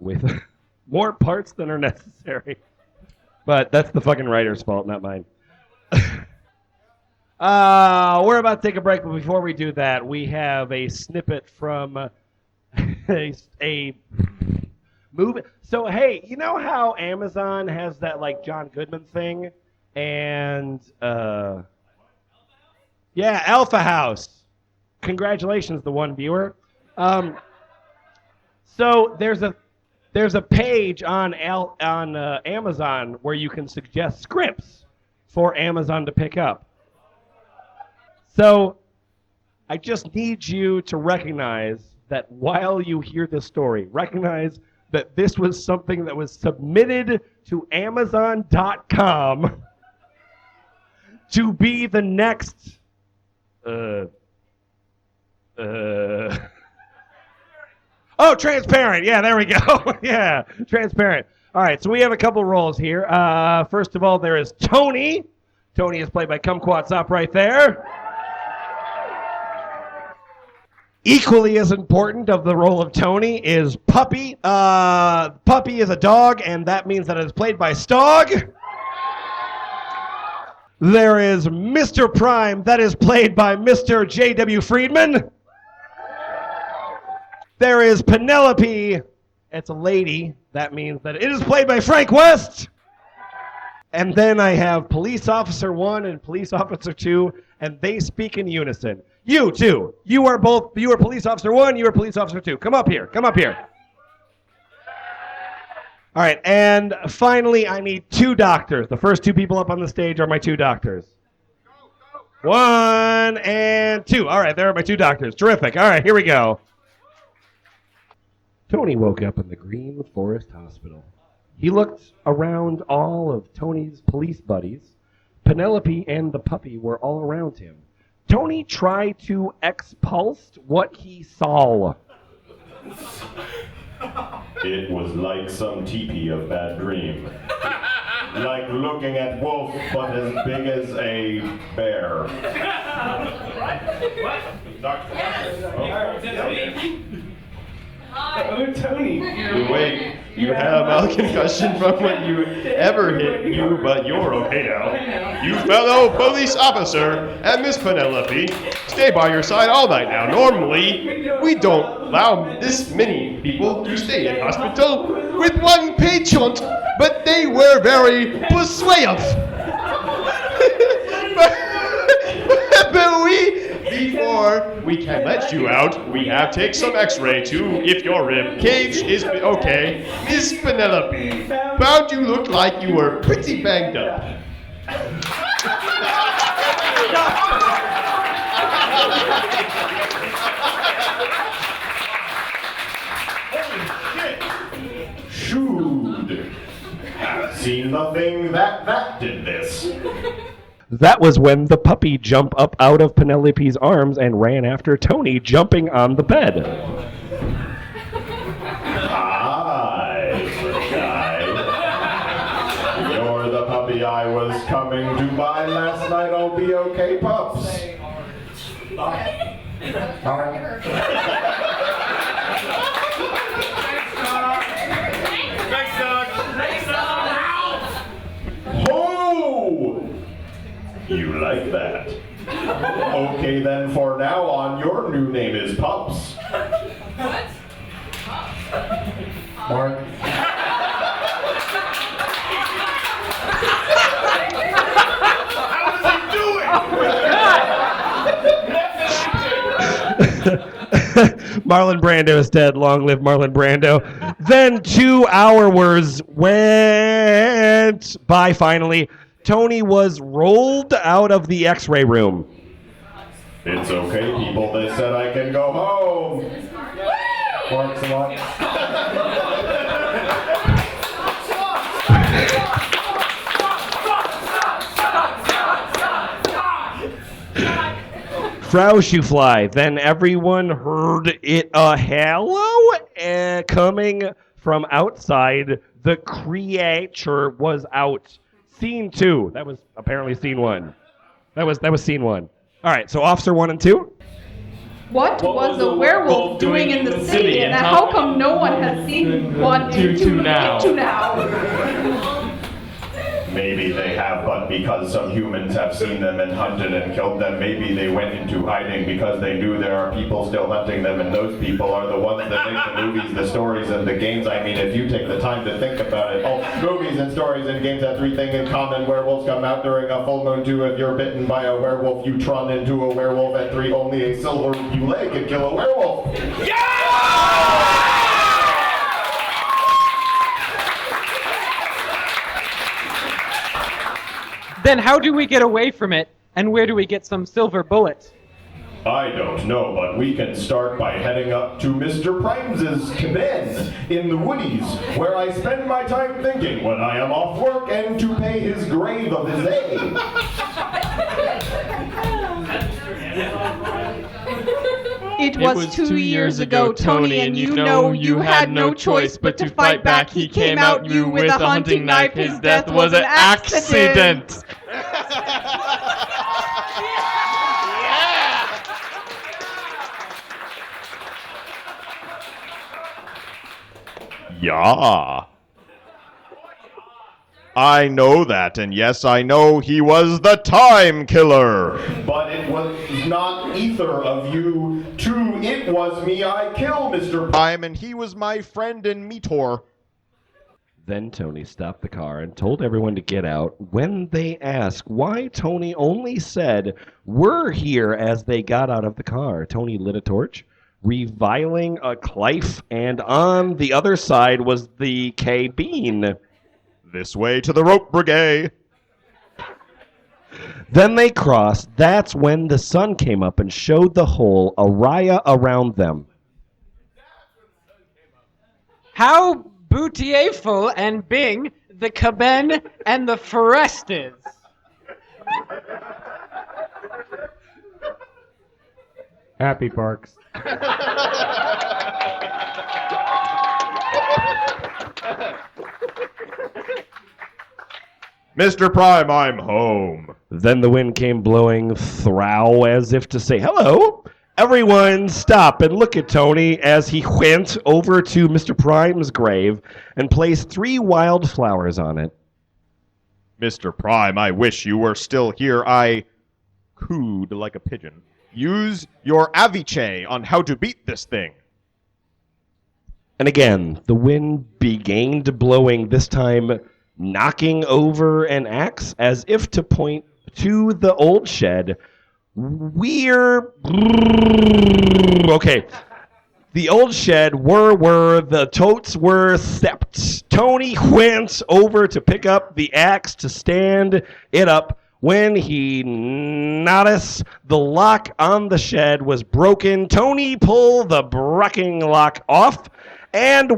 with more parts than are necessary. But that's the fucking writer's fault, not mine. We're about to take a break, but before we do that, we have a snippet from a movie. So, hey, you know how Amazon has that, like, John Goodman thing? And, yeah, Alpha House. Congratulations, the one viewer. So there's a page on Amazon where you can suggest scripts for Amazon to pick up. So I just need you to recognize that while you hear this story, recognize that this was something that was submitted to Amazon.com to be the next Oh, transparent. Yeah, there we go. Yeah, transparent. All right, so we have a couple roles here. First of all, there is Tony. Tony is played by Kumquats Up right there. Equally as important of the role of Tony is Puppy. Puppy is a dog, and that means that it is played by STOG. There is Mr. Prime, that is played by Mr. J.W. Friedman. There is Penelope, it's a lady, that means that it is played by Frank West. And then I have Police Officer 1 and Police Officer 2, and they speak in unison. You two, you are Police Officer 1, you are Police Officer 2. Come up here. All right, and finally, I need 2 doctors. The first 2 people up on the stage are my 2 doctors. 1 and 2. All right, there are my 2 doctors. Terrific. All right, here we go. Tony woke up in the Green Forest Hospital. He looked around all of Tony's police buddies, Penelope and the puppy were all around him. Tony tried to expulse what he saw. It was like some teepee of bad dream. Like looking at wolf, but as big as a bear. Oh, Tony. Wait, you have a concussion from what you ever hit you, but you're okay now. You fellow police officer and Miss Penelope, stay by your side all night now. Normally, we don't allow this many people to stay in hospital with one patient, but they were very persuasive. But before we can let you out, we have to take some x-ray too, if your rib cage is okay. Miss Penelope, found you looked like you were pretty banged up. Shoot. Have seen nothing that did this. That was when the puppy jumped up out of Penelope's arms and ran after Tony, jumping on the bed. Hi, little guy. You're the puppy I was coming to buy last night. I'll be okay, pups. Ho! You like that? Okay, then for now on, your new name is Pups. What? Mark. Marlon Brando is dead. Long live Marlon Brando. Then 2 hours went by finally. Tony was rolled out of the x-ray room. It's okay, people. They said I can go home. Mark's a lot. Frau Shoefly. Then everyone heard it a hello coming from outside. The creature was out. Scene 2. That was apparently scene 1. That was scene 1. All right, so officer 1 and 2. What was a werewolf doing in the city, and how come no one has seen one into now? Maybe they have, but because some humans have seen them and hunted and killed them, maybe they went into hiding because they knew there are people still hunting them, and those people are the ones that make the movies, the stories, and the games. I mean, if you take the time to think about it, all movies and stories and games have 3 things in common. Werewolves come out during a full moon. 2, if you're bitten by a werewolf, you run into a werewolf. And 3, only a silver Gulag can kill a werewolf. Then how do we get away from it, and where do we get some silver bullets? I don't know, but we can start by heading up to Mr. Primes' cabin in the woodies, where I spend my time thinking when I am off work and to pay his grave of his age. It was 2 years ago, Tony, and you know you had no choice but to fight back. He came out you with a hunting knife. His death was an accident. Yeah. I know that, and yes, I know he was the time killer. But it was not either of you two. It was me. I killed Mr. Prime, and he was my friend and mentor. Then Tony stopped the car and told everyone to get out. When they asked why Tony only said, "We're here," as they got out of the car, Tony lit a torch, reviling a Clife, and on the other side was the K. Bean. This way to the rope brigade. Then they crossed. That's when the sun came up and showed the whole araya around them. How beautiful and bing the cabin and the forest is. Happy Parks. Mr. Prime, I'm home. Then the wind came blowing through as if to say, hello. Everyone stop and look at Tony as he went over to Mr. Prime's grave and placed 3 wild flowers on it. Mr. Prime, I wish you were still here. I cooed like a pigeon. Use your aviche on how to beat this thing. And again, the wind began blowing, this time knocking over an axe as if to point to the old shed. Okay. The old shed where the totes were stepped. Tony went over to pick up the axe to stand it up when he noticed the lock on the shed was broken. Tony pulled the bracking lock off and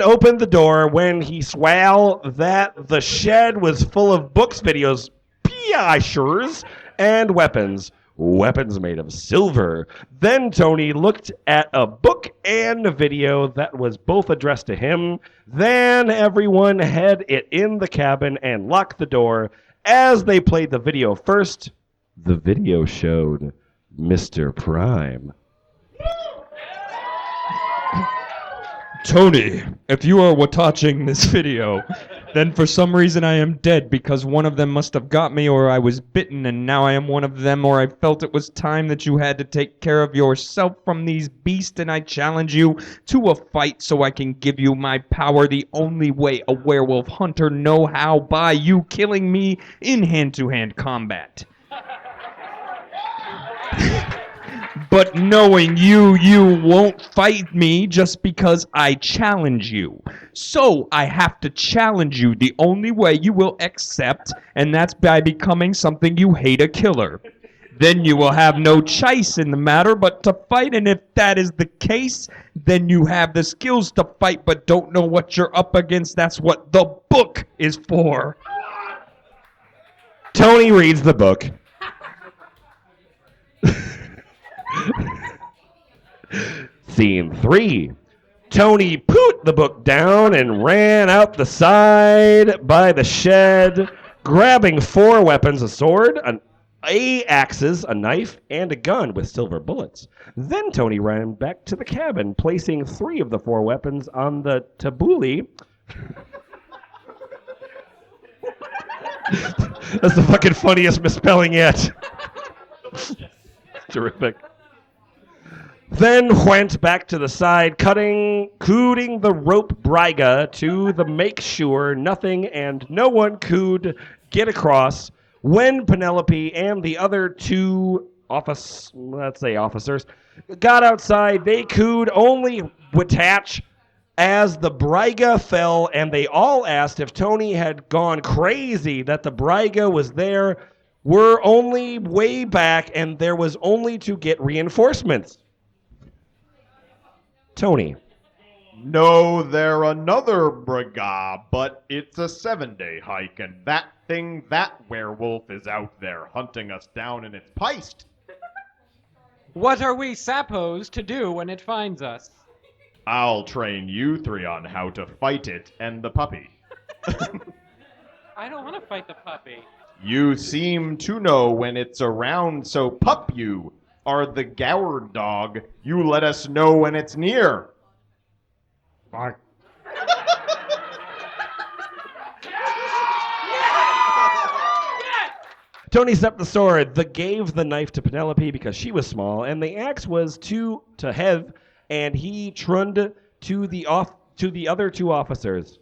opened the door when he saw that the shed was full of books, videos, pictures, and weapons. Weapons made of silver. Then Tony looked at a book and a video that was both addressed to him. Then everyone had it in the cabin and locked the door. As they played the video first, the video showed Mr. Prime. Tony, if you are watching this video, then for some reason I am dead because one of them must have got me or I was bitten and now I am one of them or I felt it was time that you had to take care of yourself from these beasts and I challenge you to a fight so I can give you my power the only way a werewolf hunter know how by you killing me in hand-to-hand combat. But knowing you won't fight me just because I challenge you. So I have to challenge you the only way you will accept, and that's by becoming something you hate, a killer. Then you will have no choice in the matter but to fight, and if that is the case, then you have the skills to fight but don't know what you're up against. That's what the book is for. Tony reads the book. Scene 3. Tony put the book down and ran out the side by the shed, grabbing 4 weapons, a sword, axes, a knife, and a gun with silver bullets. Then Tony ran back to the cabin, placing 3 of the 4 weapons on the tabbouleh. That's the fucking funniest misspelling yet. Terrific. Then went back to the side, cooting the rope braiga to make sure nothing and no one could get across. When Penelope and the other 2 officers got outside, they could only detach as the braiga fell, and they all asked if Tony had gone crazy, that the braiga was there, were only way back, and there was only to get reinforcements. Tony. No, they're another brigade, but it's a 7-day hike, and that werewolf is out there hunting us down in its peist. What are we supposed to do when it finds us? I'll train you 3 on how to fight it and the puppy. I don't want to fight the puppy. You seem to know when it's around, so pup you are the gour dog. You let us know when it's near. Fuck. Tony stepped the sword, gave the knife to Penelope because she was small, and the axe was to Hev, and he trunned to the other 2 officers.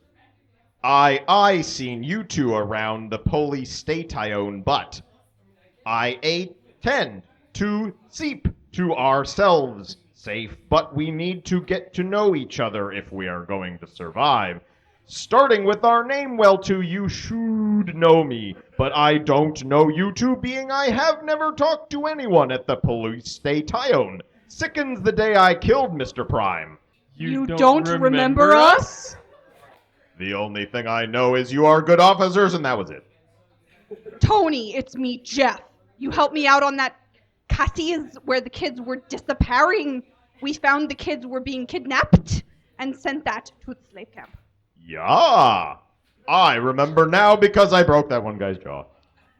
I seen you 2 around the police station, but I tend to seep to ourselves safe, but we need to get to know each other if we are going to survive. Starting with our name, well, 2, you should know me, but I don't know you 2, being I have never talked to anyone at the police station. Sickens the day I killed Mr. Prime. You don't remember us? The only thing I know is you are good officers, and that was it. Tony, it's me, Jeff. You helped me out on that Cassie's where the kids were disappearing. We found the kids were being kidnapped and sent that to the slave camp. Yeah. I remember now because I broke that one guy's jaw.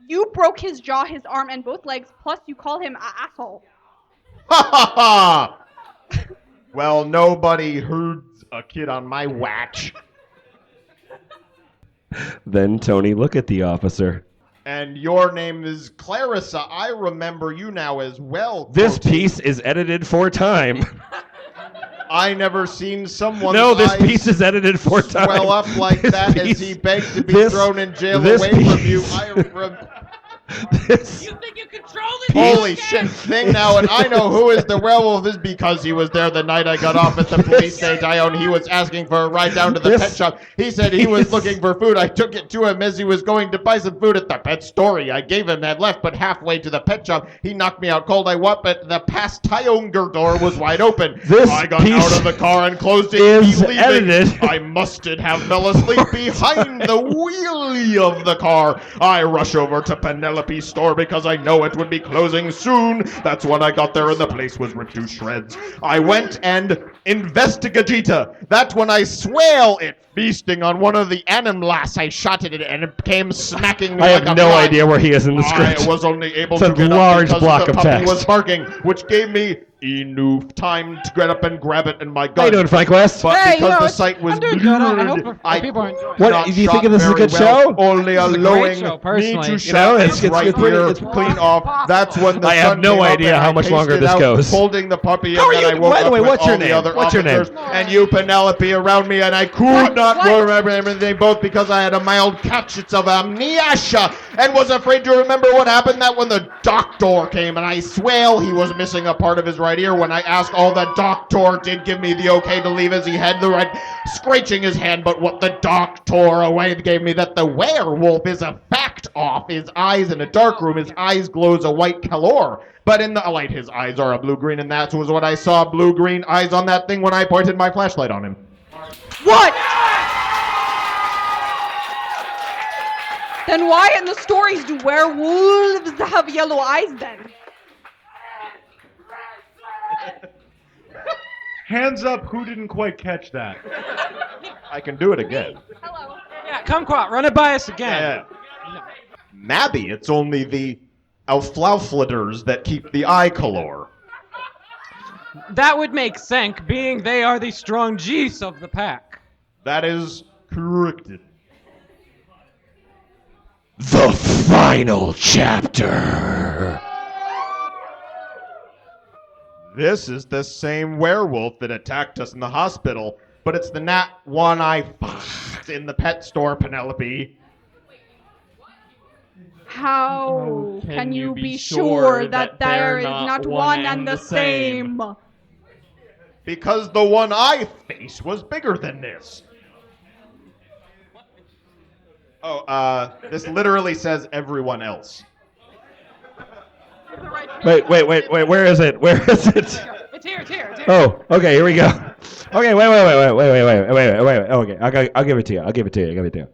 You broke his jaw, his arm, and both legs, plus you call him a asshole. Ha ha ha! Well, nobody hurts a kid on my watch. Then Tony look at the officer. And your name is Clarissa. I remember you now as well. This piece is edited for time. I never seen someone. No, this piece is edited for time. Swell up like This that piece- as he begged to be this- thrown in jail this away from piece- you. This You think you control this? Holy shit thing now, and I know who is the werewolf is because he was there the night I got off at the police station. He was asking for a ride down to the pet shop. He said he was looking for food. I took it to him as he was going to buy some food at the pet store. I gave him that left, but halfway to the pet shop, he knocked me out cold. I what, but the passenger door was wide open. This I got piece out of the car and closed it. is He's leaving. edited. I musted have fell asleep behind the wheelie of the car. I rush over to Penelope's store because I know it would be closing soon. That's when I got there and the place was ripped to shreds. I went and investigagita. That's when I swale it feasting on one of the animals. I shot it and it came smacking me I like have a no fly. idea where he is in the script. I was only able It's a to get large up because block the of puppy text. was barking, which gave me enough time to get up and grab it in my gun. How you doing, Frank West? But Hey, because you know, the it's- site was I'm doing blurred, good. I hope people are enjoying it. What, not do you shot think this is a very good well, show? Only This is a great allowing show, me personally. to You shut know, it it's right pretty- here, it's clean off. That's when the I have sun no came up idea and how I much longer tasted this out, goes. Holding the puppy, How and are then you- I woke by the up way, with what's all your the name? other What's your name? officers and you, Penelope, around me, and I could not remember everything, both because I had a mild catch of amnesia and was afraid to remember what happened. That when the doctor came, and I swear he was missing a part of his right ear. When I asked, all the doctor did give me the okay to leave, as he had the right scratching his hand. But what the doctor away gave me that the werewolf is a fact off his eyes in a dark room. His eyes glows a white color, but in the light his eyes are a blue-green, and that was what I saw, blue-green eyes on that thing when I pointed my flashlight on him. What? Then why in the stories do werewolves have yellow eyes then? Hands up who didn't quite catch that. I can do it again. Hello. Yeah, kumquat, run it by us again. Yeah. Maybe it's only the Alflaufladers that keep the eye color. That would make sense, being they are the strong G's of the pack. That is corrected. The final chapter. This is the same werewolf that attacked us in the hospital, but it's the nat one I found in the pet store, Penelope. How can you be sure that there is not one and the same? Because the one I faced was bigger than this. Oh, this literally says everyone else. Wait, where is it? Where is it? It's here, it's here, it's here. Oh, okay, here we go. Okay, wait. Okay, I'll give it to you. I'll give it to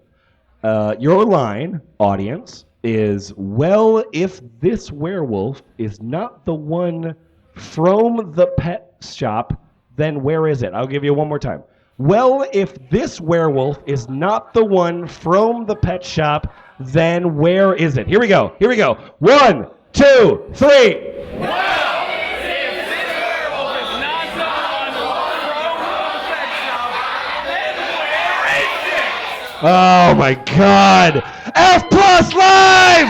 you. Your line, audience, is, well, if this werewolf is not the one from the pet shop, then where is it? I'll give you one more time. Well, if this werewolf is not the one from the pet shop, then where is it? Here we go. 1, 2, 3. Oh my God! F Plus Live!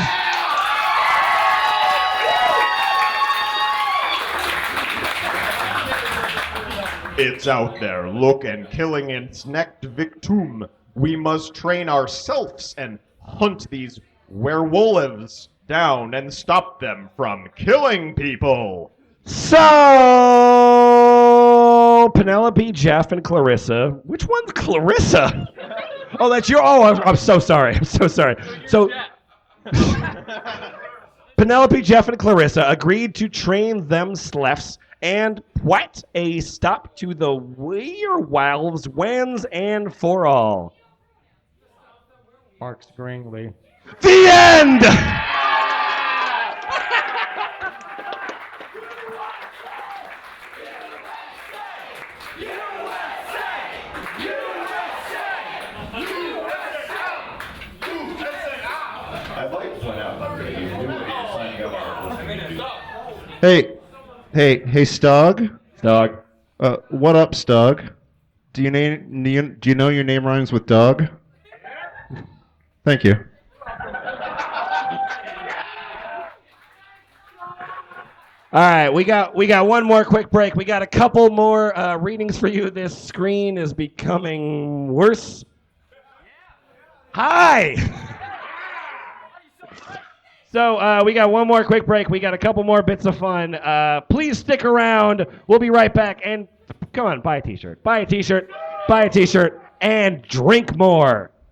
It's out there, look and killing its next victim. We must train ourselves and hunt these werewolves down and stop them from killing people. So, Penelope, Jeff, and Clarissa. Which one's Clarissa? Oh, that's your. Oh, I'm so sorry. So, Penelope, Jeff, and Clarissa agreed to train themselves and what a stop to the werewolves once and for all. Mark Stringley. The end! I'd like to point out that you knew what you were signing up for. Hey, STOG. Dog. What up, STOG? Do you know your name rhymes with dog? Thank you. All right, we got one more quick break. We got a couple more readings for you. This screen is becoming worse. Hi. So we got one more quick break. We got a couple more bits of fun. Please stick around. We'll be right back. And come on, buy a t-shirt. Buy a t-shirt. Buy a t-shirt. And drink more.